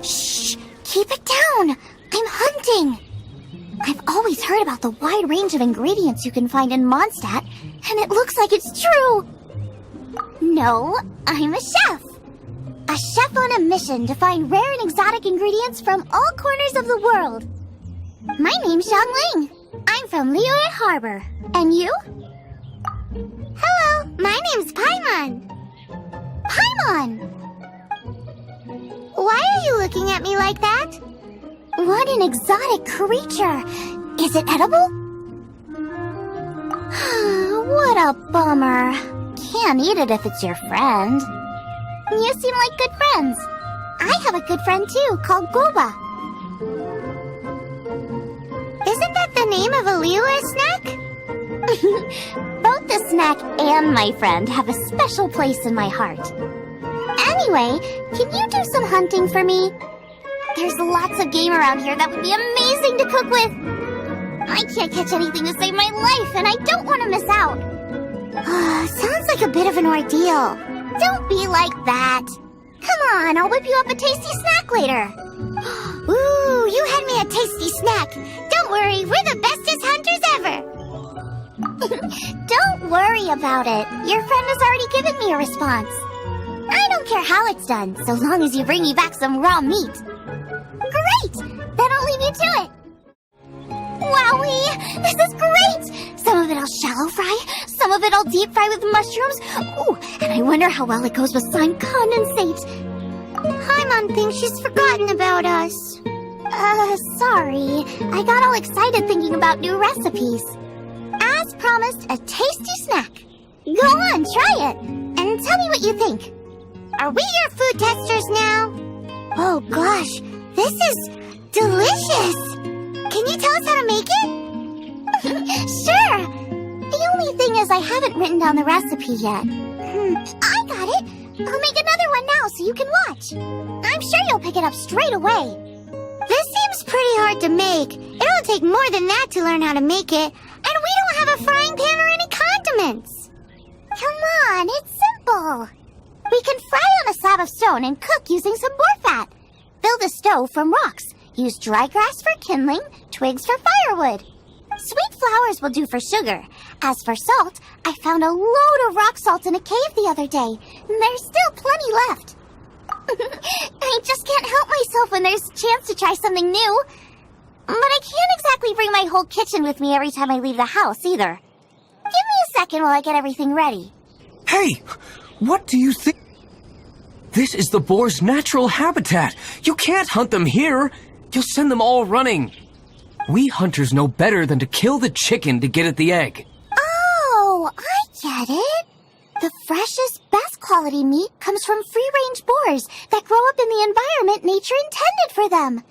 Shh! Keep it down! I'm hunting! I've always heard about the wide range of ingredients you can find in Mondstadt, and it looks like it's true! No, I'm a chef! A chef on a mission to find rare and exotic ingredients from all corners of the world. My name's Xiangling. I'm from Liyue Harbor. And you? Hello, my name's Paimon. Paimon! Why are you looking at me like that? What an exotic creature! Is it edible? What a bummer. Can't eat it if it's your friend. You seem like good friends. I have a good friend too, called Goba. Isn't that the name of a Liyue snack? Both the snack and my friend have a special place in my heart. Anyway, can you do some hunting for me? There's lots of game around here that would be amazing to cook with. I can't catch anything to save my life, and I don't want to miss out. Sounds like a bit of an ordeal. Don't be like that. Come on, I'll whip you up a tasty snack later. Ooh, you had me a tasty snack. Don't worry, we're the bestest hunters ever. Don't worry about it. Your friend has already given me a response. I don't care how it's done, so long as you bring me back some raw meat. Great! Then I'll leave you to it. Wowie! This is great! Some of it I'll shallow fry, some of it I'll deep fry with mushrooms. Ooh, and I wonder how well it goes with slime condensate. Paimon thinks she's forgotten about us. Sorry. I got all excited thinking about new recipes. As promised, a tasty snack. Go on, try it, and tell me what you think. Are we your food testers now? Oh gosh, this is delicious! Can you tell us how to make it? Sure! The only thing is I haven't written down the recipe yet. I got it! I'll make another one now so you can watch. I'm sure you'll pick it up straight away. This seems pretty hard to make. It'll take more than that to learn how to make it. And we don't have a frying pan or any condiments. Come on, it's simple. We can fry on a slab of stone and cook using some boar fat. Build a stove from rocks. Use dry grass for kindling, twigs for firewood. Sweet flowers will do for sugar. As for salt, I found a load of rock salt in a cave the other day. There's still plenty left. I just can't help myself when there's a chance to try something new. But I can't exactly bring my whole kitchen with me every time I leave the house, either. Give me a second while I get everything ready. Hey! What do you think? This is the boar's natural habitat. You can't hunt them here. You'll send them all running. We hunters know better than to kill the chicken to get at the egg. Oh, I get it. The freshest, best quality meat comes from free-range boars that grow up in the environment nature intended for them.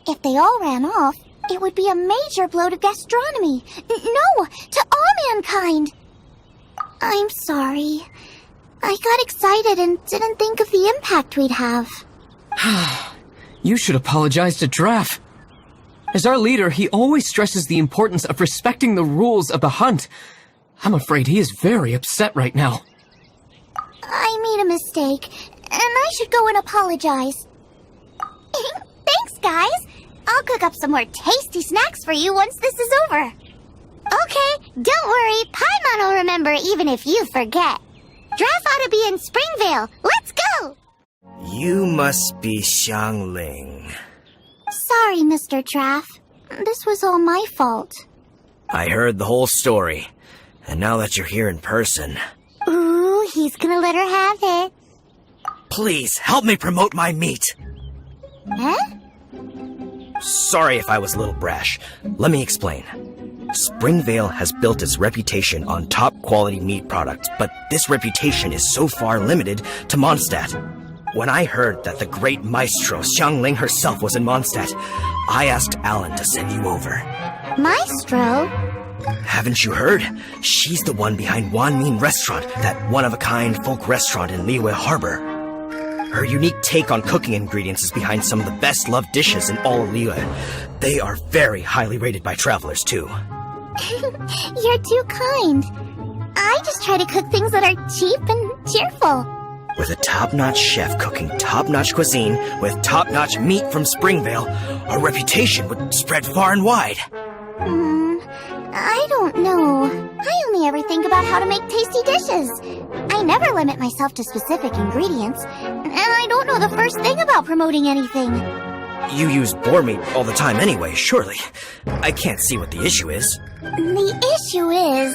If they all ran off, it would be a major blow to gastronomy. No, to all mankind. I'm sorry. I got excited and didn't think of the impact we'd have. You should apologize to Draff. As our leader, he always stresses the importance of respecting the rules of the hunt. I'm afraid he is very upset right now. I made a mistake, and I should go and apologize. Thanks, guys. I'll cook up some more tasty snacks for you once this is over. Okay, don't worry. Paimon will remember even if you forget. Draff ought to be in Springvale. Let's go! You must be Xiangling. Sorry, Mr. Draff. This was all my fault. I heard the whole story, and now that you're here in person... Ooh, he's gonna let her have it. Please, help me promote my meat. Huh? Sorry if I was a little brash. Let me explain. Springvale has built its reputation on top-quality meat products, but this reputation is so far limited to Mondstadt. When I heard that the great maestro Xiangling herself was in Mondstadt, I asked Alan to send you over. Maestro? Haven't you heard? She's the one behind Wan Min Restaurant, that one-of-a-kind folk restaurant in Liyue Harbor. Her unique take on cooking ingredients is behind some of the best-loved dishes in all of Liyue. They are very highly rated by travelers, too. You're too kind. I just try to cook things that are cheap and cheerful. With a top-notch chef cooking top-notch cuisine with top-notch meat from Springvale, our reputation would spread far and wide. I don't know. I only ever think about how to make tasty dishes. I never limit myself to specific ingredients, and I don't know the first thing about promoting anything. You use boar meat all the time anyway, surely. I can't see what the issue is. The issue is...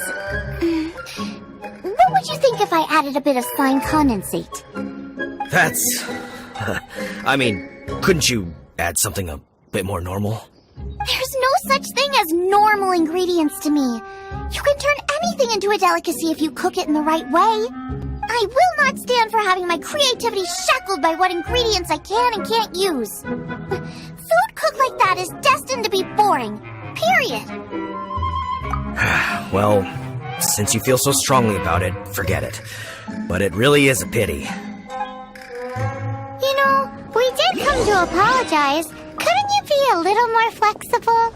what would you think if I added a bit of slime condensate? That's... I mean, couldn't you add something a bit more normal? There's no such thing as normal ingredients to me. You can turn anything into a delicacy if you cook it in the right way. I will not stand for having my creativity shackled by what ingredients I can and can't use. Food cooked like that is destined to be boring. Period. Well, since you feel so strongly about it, forget it. But it really is a pity. You know, we did come to apologize. Couldn't you be a little more flexible?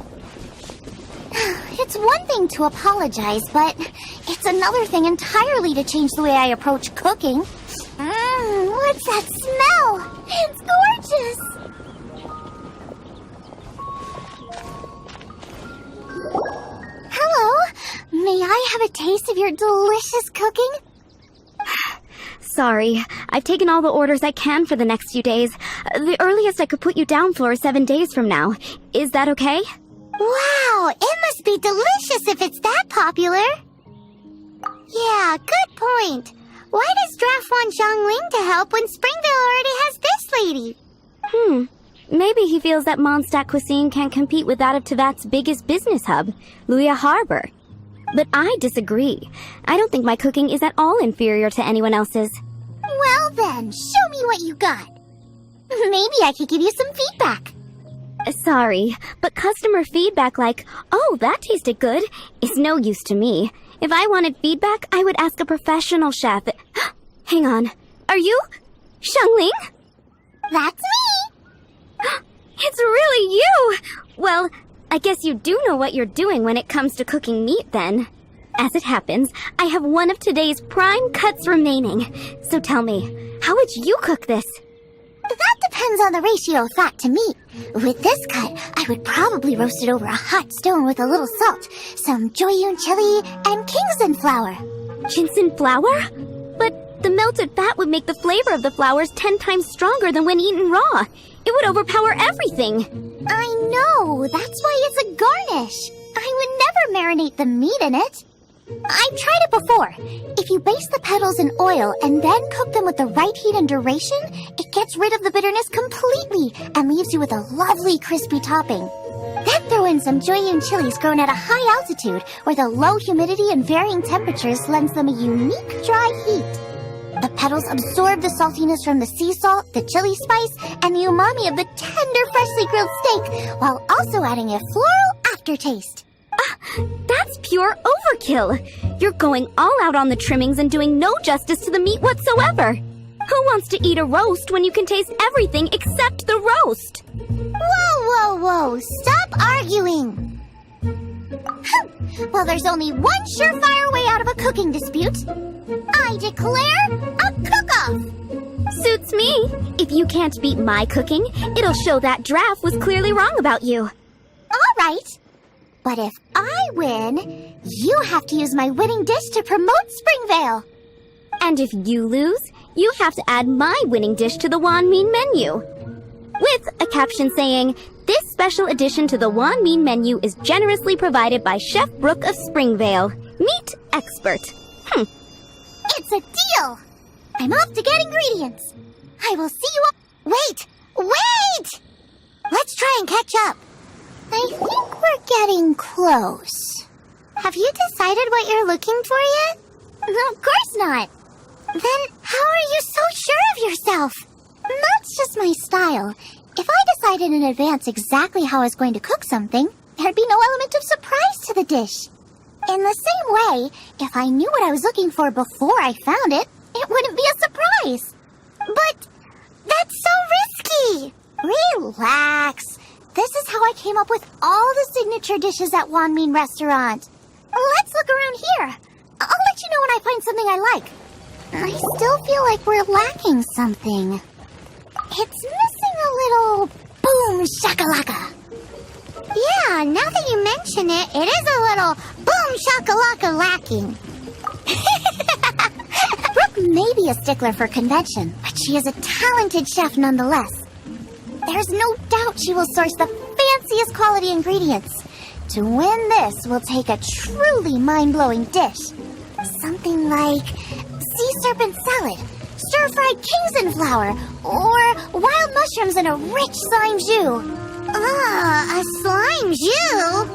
It's one thing to apologize, but it's another thing entirely to change the way I approach cooking. What's that smell? It's gorgeous! Hello? May I have a taste of your delicious cooking? Sorry, I've taken all the orders I can for the next few days. The earliest I could put you down for is 7 days from now. Is that okay? Wow, it must be delicious if it's that popular. Yeah, good point. Why does Draft want Zhongling to help when Springvale already has this lady? Maybe he feels that Mondstadt cuisine can't compete with that of Tevat's biggest business hub, Luya Harbor. But I disagree. I don't think my cooking is at all inferior to anyone else's. Well then, show me what you got. Maybe I could give you some feedback. Sorry, but customer feedback like, "Oh, that tasted good," is no use to me. If I wanted feedback, I would ask a professional chef. Hang on. Are you Zhongling? That's me! It's really you! Well, I guess you do know what you're doing when it comes to cooking meat, then. As it happens, I have one of today's prime cuts remaining. So tell me, how would you cook this? That depends on the ratio of fat to meat. With this cut, I would probably roast it over a hot stone with a little salt, some Joyun chili, and Kingston flour. Ginseng flour? But the melted fat would make the flavor of the flours 10 times stronger than when eaten raw. It would overpower everything. I know, that's why it's a garnish. I would never marinate the meat in it. I've tried it before. If you baste the petals in oil and then cook them with the right heat and duration, it gets rid of the bitterness completely and leaves you with a lovely crispy topping. Then throw in some Joyun chilies grown at a high altitude where the low humidity and varying temperatures lends them a unique dry heat. The petals absorb the saltiness from the sea salt, the chili spice, and the umami of the tender, freshly grilled steak, while also adding a floral aftertaste. That's pure overkill. You're going all out on the trimmings and doing no justice to the meat whatsoever. Who wants to eat a roast when you can taste everything except the roast? Whoa, whoa, whoa! Stop arguing! Well, there's only one surefire way out of a cooking dispute. I declare a cook-off! Suits me. If you can't beat my cooking, it'll show that Draft was clearly wrong about you. All right. But if I win, you have to use my winning dish to promote Springvale. And if you lose, you have to add my winning dish to the Wan Min menu. With a caption saying, "This special addition to the Wan Min menu is generously provided by Chef Brooke of Springvale, meat expert." It's a deal. I'm off to get ingredients. I will see you up. Wait! Let's try and catch up. I think we're getting close. Have you decided what you're looking for yet? Of course not. Then how are you so sure of yourself? That's just my style. If I decided in advance exactly how I was going to cook something, there'd be no element of surprise to the dish. In the same way, if I knew what I was looking for before I found it, it wouldn't be a surprise. But that's so risky. Relax. This is how I came up with all the signature dishes at Wanmin Restaurant. Let's look around here. I'll let you know when I find something I like. I still feel like we're lacking something. It's missing a little boom shakalaka. Yeah, now that you mention it, it is a little boom shakalaka lacking. Brooke may be a stickler for convention, but she is a talented chef nonetheless. There's no doubt she will source the fanciest quality ingredients. To win this, we'll take a truly mind-blowing dish. Something like sea serpent salad, stir-fried Kingston flour, or wild mushrooms in a rich slime jus. A slime jus?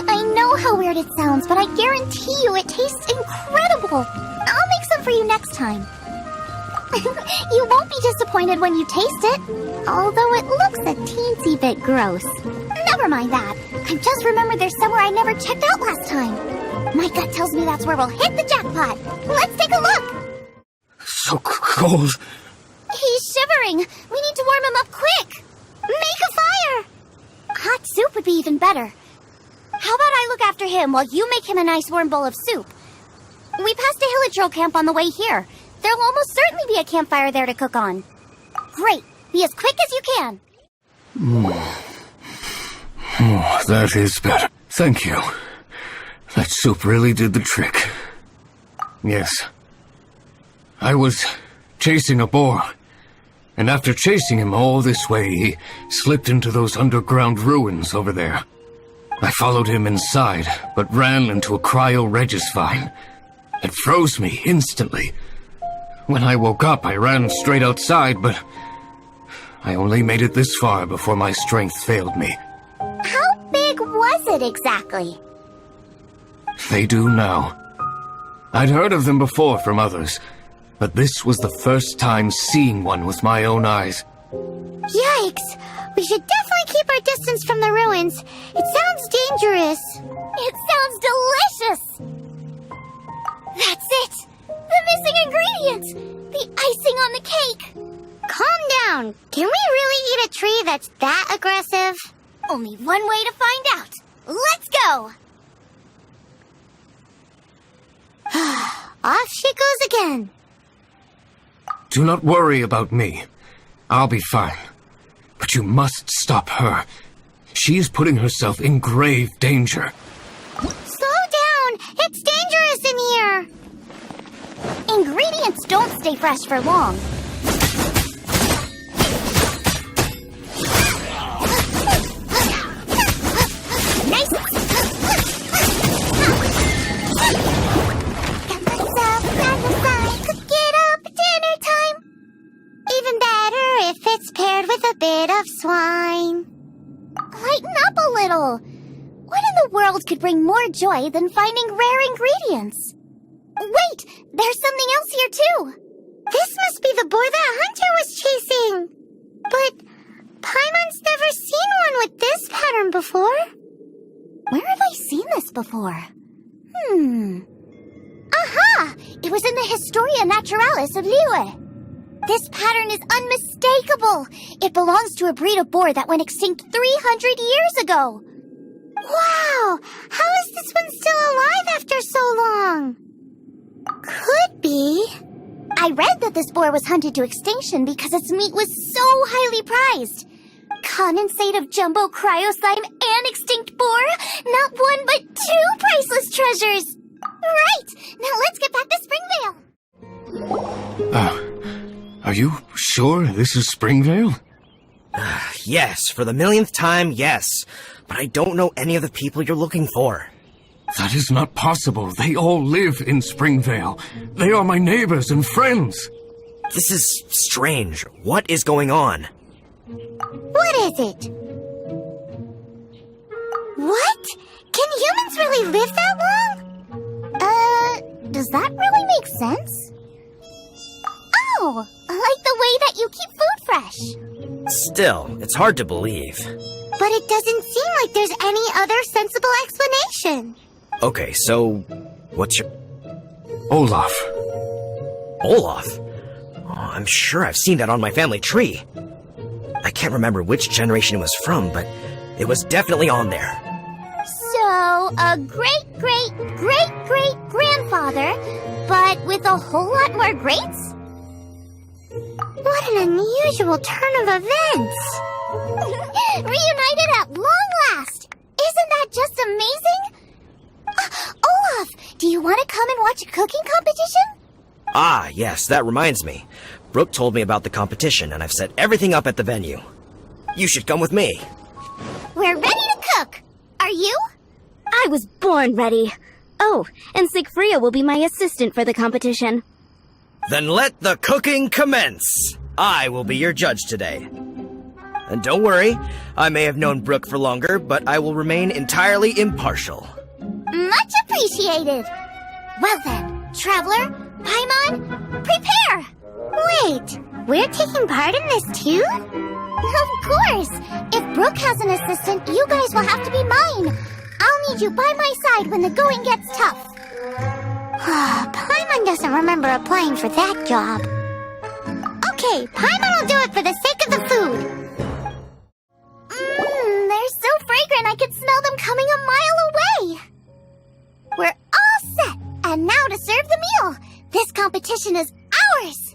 I know how weird it sounds, but I guarantee you it tastes incredible. I'll make some for you next time. You won't be disappointed when you taste it, although it looks a teensy bit gross. Never mind that. I've just remembered there's somewhere I never checked out last time. My gut tells me that's where we'll hit the jackpot. Let's take a look. So cold. He's shivering. We need to warm him up quick. Make a fire. Hot soup would be even better. How about I look after him while you make him a nice warm bowl of soup? We passed a Hilichurl camp on the way here. There'll almost certainly be a campfire there to cook on. Great. Be as quick as you can. Oh, that is better. Thank you. That soup really did the trick. Yes. I was chasing a boar, and after chasing him all this way, he slipped into those underground ruins over there. I followed him inside, but ran into a cryo-regis vine. It froze me instantly. When I woke up, I ran straight outside, but I only made it this far before my strength failed me. How big was it exactly? They do now. I'd heard of them before from others, but this was the first time seeing one with my own eyes. Yikes! We should definitely keep our distance from the ruins. It sounds dangerous. It sounds delicious! That's it! The missing ingredients! The icing on the cake! Calm down. Can we really eat a tree that's that aggressive? Only one way to find out. Let's go! Off she goes again. Do not worry about me. I'll be fine. But you must stop her. She is putting herself in grave danger. Slow down! It's dangerous in here! Ingredients don't stay fresh for long. Nice! Cook it up, dinner time! Even better if it's paired with a bit of swine. Lighten up a little. What in the world could bring more joy than finding rare ingredients? Wait, there's something else here too. This must be the boar that Hunter was chasing. But Paimon's never seen one with this pattern before. Where have I seen this before? Aha! It was in the Historia Naturalis of Liyue. This pattern is unmistakable. It belongs to a breed of boar that went extinct 300 years ago. Wow! How is this one still alive after so long? Could be. I read that this boar was hunted to extinction because its meat was so highly prized. Condensate of jumbo cryo slime and extinct boar? Not one but two priceless treasures! Right! Now let's get back to Springvale! Are you sure this is Springvale? Yes, for the millionth time, yes. But I don't know any of the people you're looking for. That is not possible. They all live in Springvale. They are my neighbors and friends. This is strange. What is going on? What is it? What? Can humans really live that long? Does that really make sense? Oh, like the way that you keep food fresh. Still, it's hard to believe. But it doesn't seem like there's any other sensible explanation. Okay, so what's your... Olaf. Olaf? Oh, I'm sure I've seen that on my family tree. I can't remember which generation it was from, but it was definitely on there. So, a great-great-great-great-grandfather, but with a whole lot more greats? What an unusual turn of events! Reunited at long last! Isn't that just amazing? Olaf, do you want to come and watch a cooking competition? Ah, yes, that reminds me. Brooke told me about the competition, and I've set everything up at the venue. You should come with me. We're ready to cook! Are you? I was born ready. Oh, and Sigfria will be my assistant for the competition. Then let the cooking commence! I will be your judge today. And don't worry, I may have known Brooke for longer, but I will remain entirely impartial. Much appreciated! Well then, Traveler, Paimon, prepare! Wait, we're taking part in this too? Of course! If Brooke has an assistant, you guys will have to be mine! I'll need you by my side when the going gets tough. Paimon doesn't remember applying for that job. Okay, Paimon will do it for the sake of the food. They're so fragrant I could smell them coming a mile away. We're all set, and now to serve the meal. This competition is ours.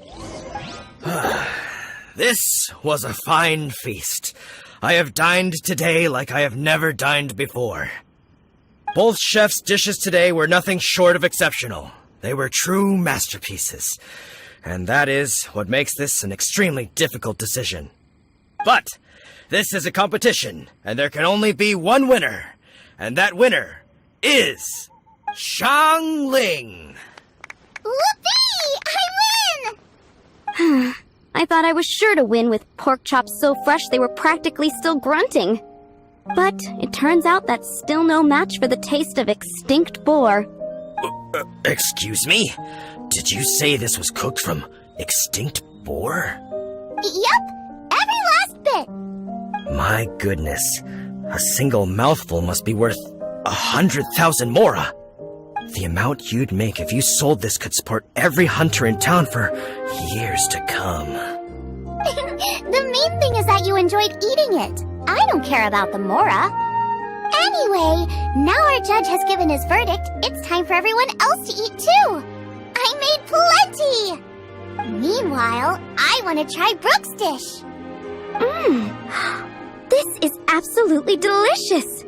This was a fine feast. I have dined today like I have never dined before. Both chefs' dishes today were nothing short of exceptional. They were true masterpieces. And that is what makes this an extremely difficult decision. But this is a competition, and there can only be one winner. And that winner is Xiangling. Whoopee! I win! I thought I was sure to win with pork chops so fresh they were practically still grunting. But it turns out that's still no match for the taste of extinct boar. Excuse me? Did you say this was cooked from extinct boar? Yep, every last bit. My goodness. A single mouthful must be worth 100,000 mora. The amount you'd make if you sold this could support every hunter in town for years to come. The main thing is that you enjoyed eating it. I don't care about the mora. Anyway, now our judge has given his verdict. It's time for everyone else to eat too. I made plenty. Meanwhile, I want to try Brooke's dish. This is absolutely delicious.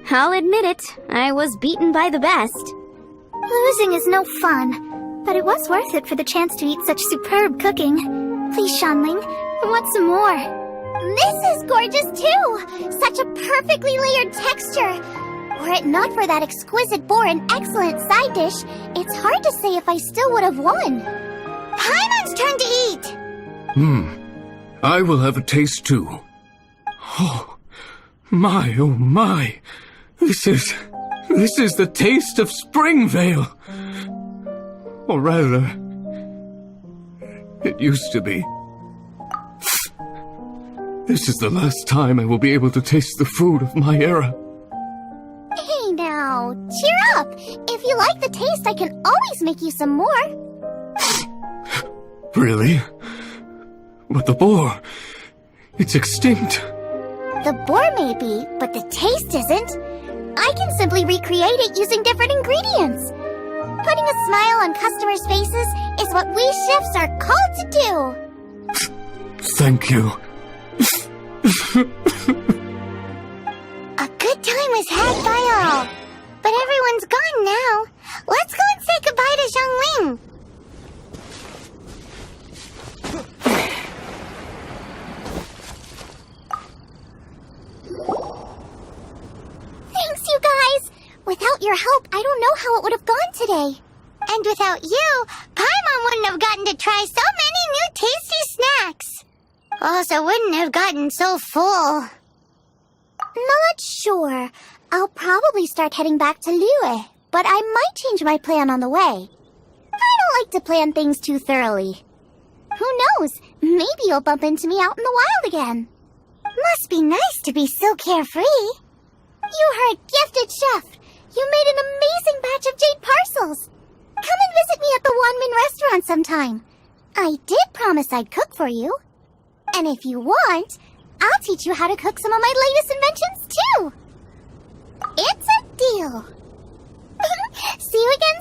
I'll admit it, I was beaten by the best. Losing is no fun, but it was worth it for the chance to eat such superb cooking. Please, Xiangling, I want some more. This is gorgeous too! Such a perfectly layered texture. Were it not for that exquisite boar and excellent side dish, it's hard to say if I still would have won. Paimon's turn to eat! I will have a taste too. Oh my. This is the taste of Springvale. Or rather, it used to be. This is the last time I will be able to taste the food of my era. Hey now, cheer up! If you like the taste, I can always make you some more. Really? But the boar, it's extinct. The boar may be, but the taste isn't. I can simply recreate it using different ingredients. Putting a smile on customers' faces is what we chefs are called to do. Thank you. A good time was had by all. But everyone's gone now. Let's go and say goodbye to Xiangling. Thanks, you guys. Without your help, I don't know how it would have gone today. And without you, Paimon wouldn't have gotten to try so many new tasty snacks. Also wouldn't have gotten so full. Not sure. I'll probably start heading back to Liyue, but I might change my plan on the way. I don't like to plan things too thoroughly. Who knows? Maybe you'll bump into me out in the wild again. Must be nice to be so carefree. You are a gifted chef. You made an amazing batch of jade parcels. Come and visit me at the Wanmin restaurant sometime. I did promise I'd cook for you. And if you want, I'll teach you how to cook some of my latest inventions, too. It's a deal. See you again